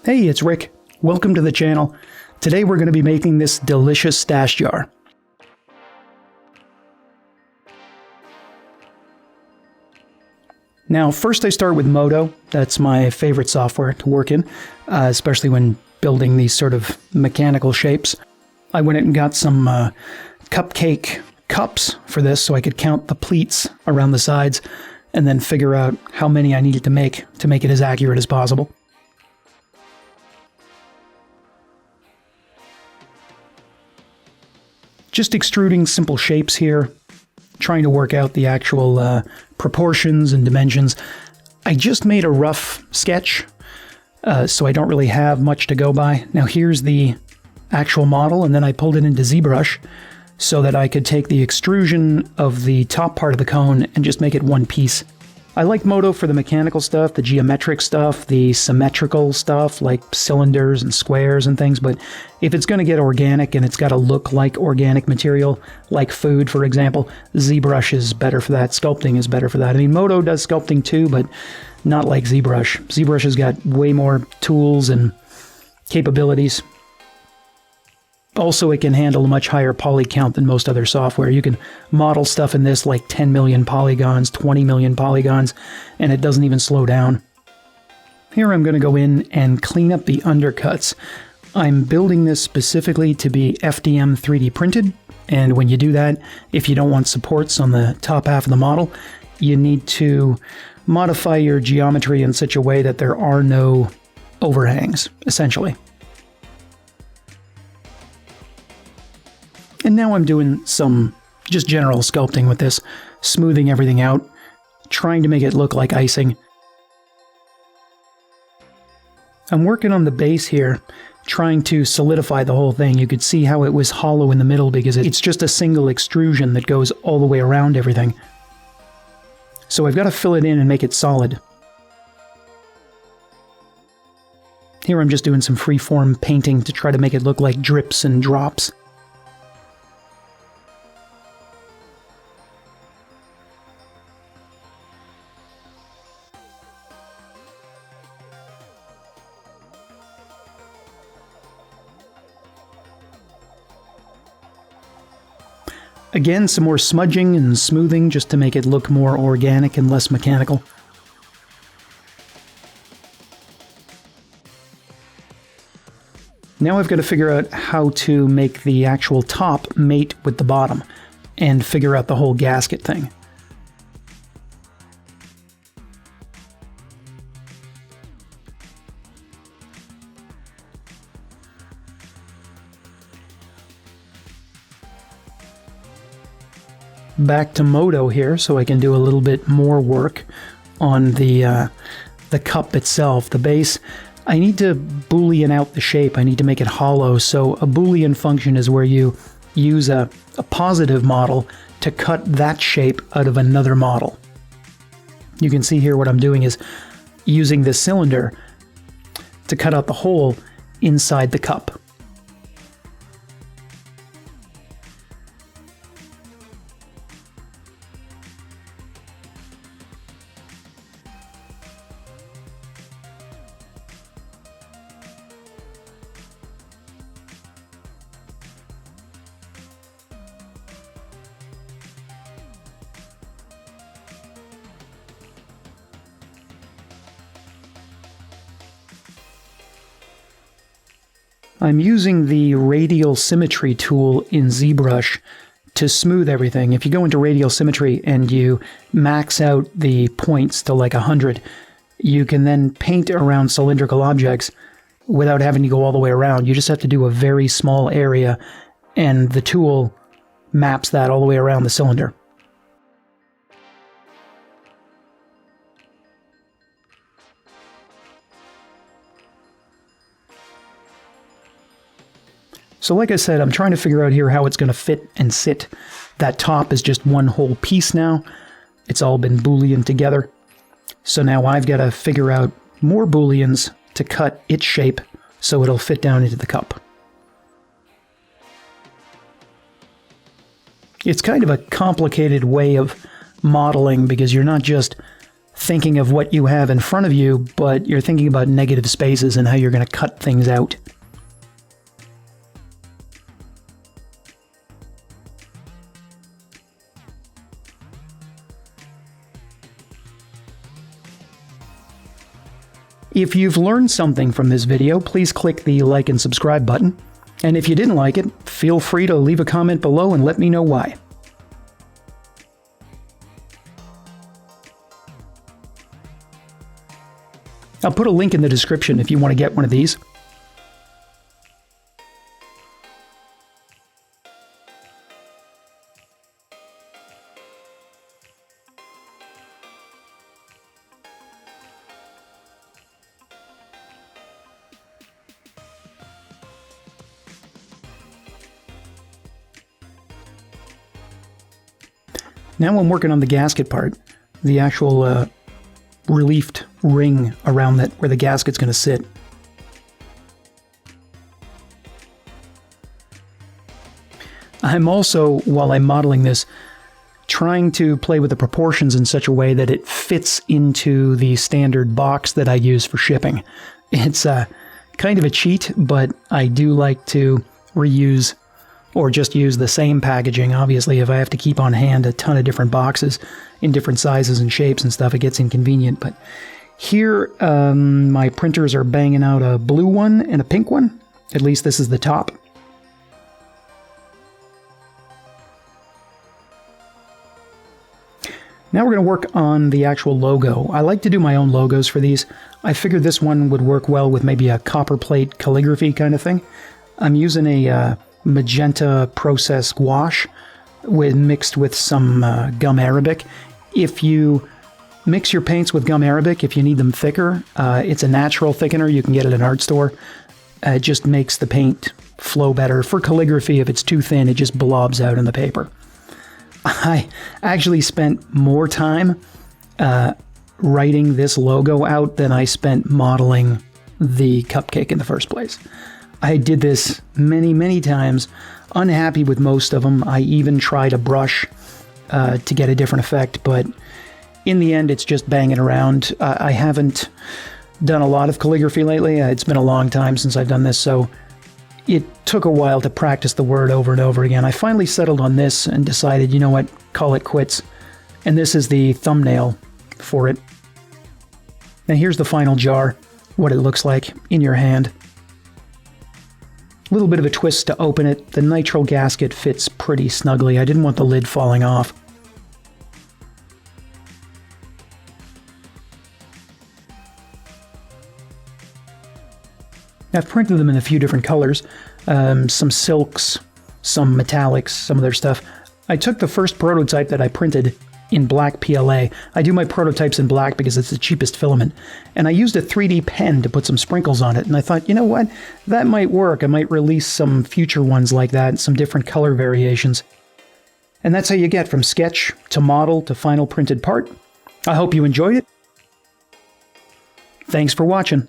Hey, it's Rick. Welcome to the channel. Today we're going to be making this delicious stash jar. Now, first I start with Modo. That's my favorite software to work in, especially when building these sort of mechanical shapes. I went and got some cupcake cups for this so I could count the pleats around the sides and then figure out how many I needed to make it as accurate as possible. Just extruding simple shapes here, trying to work out the actual proportions and dimensions. I just made a rough sketch, so I don't really have much to go by. Now here's the actual model, and then I pulled it into ZBrush so that I could take the extrusion of the top part of the cone and just make it one piece. I like Modo for the mechanical stuff, the geometric stuff, the symmetrical stuff like cylinders and squares and things, but if it's going to get organic and it's got to look like organic material, like food for example, ZBrush is better for that, sculpting is better for that. I mean, Modo does sculpting too, but not like ZBrush. ZBrush has got way more tools and capabilities. Also, it can handle a much higher poly count than most other software. You can model stuff in this like 10 million polygons, 20 million polygons, and it doesn't even slow down. Here I'm going to go in and clean up the undercuts. I'm building this specifically to be FDM 3D printed, and when you do that, if you don't want supports on the top half of the model, you need to modify your geometry in such a way that there are no overhangs, essentially. And now I'm doing some just general sculpting with this, smoothing everything out, trying to make it look like icing. I'm working on the base here, trying to solidify the whole thing. You could see how it was hollow in the middle because it's just a single extrusion that goes all the way around everything. So I've got to fill it in and make it solid. Here I'm just doing some freeform painting to try to make it look like drips and drops. Again, some more smudging and smoothing just to make it look more organic and less mechanical. Now I've got to figure out how to make the actual top mate with the bottom and figure out the whole gasket thing. Back to Modo here so I can do a little bit more work on the cup itself, the base. I need to Boolean out the shape. I need to make it hollow. So a Boolean function is where you use a positive model to cut that shape out of another model. You can see here what I'm doing is using this cylinder to cut out the hole inside the cup. I'm using the radial symmetry tool in ZBrush to smooth everything. If you go into radial symmetry and you max out the points to like 100, you can then paint around cylindrical objects without having to go all the way around. You just have to do a very small area and the tool maps that all the way around the cylinder. So like I said, I'm trying to figure out here how it's going to fit and sit. That top is just one whole piece now. It's all been Boolean together. So now I've got to figure out more Booleans to cut its shape so it'll fit down into the cup. It's kind of a complicated way of modeling because you're not just thinking of what you have in front of you, but you're thinking about negative spaces and how you're going to cut things out. If you've learned something from this video, please click the like and subscribe button. And if you didn't like it, feel free to leave a comment below and let me know why. I'll put a link in the description if you want to get one of these. Now I'm working on the gasket part, the actual reliefed ring around that where the gasket's going to sit. I'm also, while I'm modeling this, trying to play with the proportions in such a way that it fits into the standard box that I use for shipping. It's kind of a cheat, but I do like to reuse or just use the same packaging. Obviously, if I have to keep on hand a ton of different boxes in different sizes and shapes and stuff, it gets inconvenient. But here, my printers are banging out a blue one and a pink one. At least this is the top. Now we're going to work on the actual logo. I like to do my own logos for these. I figured this one would work well with maybe a copper plate calligraphy kind of thing. I'm using a magenta process gouache mixed with some gum arabic. If you mix your paints with gum arabic, if you need them thicker, it's a natural thickener. You can get it at an art store. It just makes the paint flow better. For calligraphy, if it's too thin, it just blobs out in the paper. I actually spent more time writing this logo out than I spent modeling the cupcake in the first place. I did this many, many times, unhappy with most of them. I even tried a brush to get a different effect, but in the end, it's just banging around. I haven't done a lot of calligraphy lately. It's been a long time since I've done this, so it took a while to practice the word over and over again. I finally settled on this and decided, you know what, call it quits. And this is the thumbnail for it. Now here's the final jar, what it looks like in your hand. A little bit of a twist to open it. The nitrile gasket fits pretty snugly. I didn't want the lid falling off. I've printed them in a few different colors, some silks, some metallics, some other stuff. I took the first prototype that I printed in black PLA. I do my prototypes in black because it's the cheapest filament. And I used a 3D pen to put some sprinkles on it. And I thought, you know what? That might work. I might release some future ones like that, some different color variations. And that's how you get from sketch to model to final printed part. I hope you enjoyed it. Thanks for watching.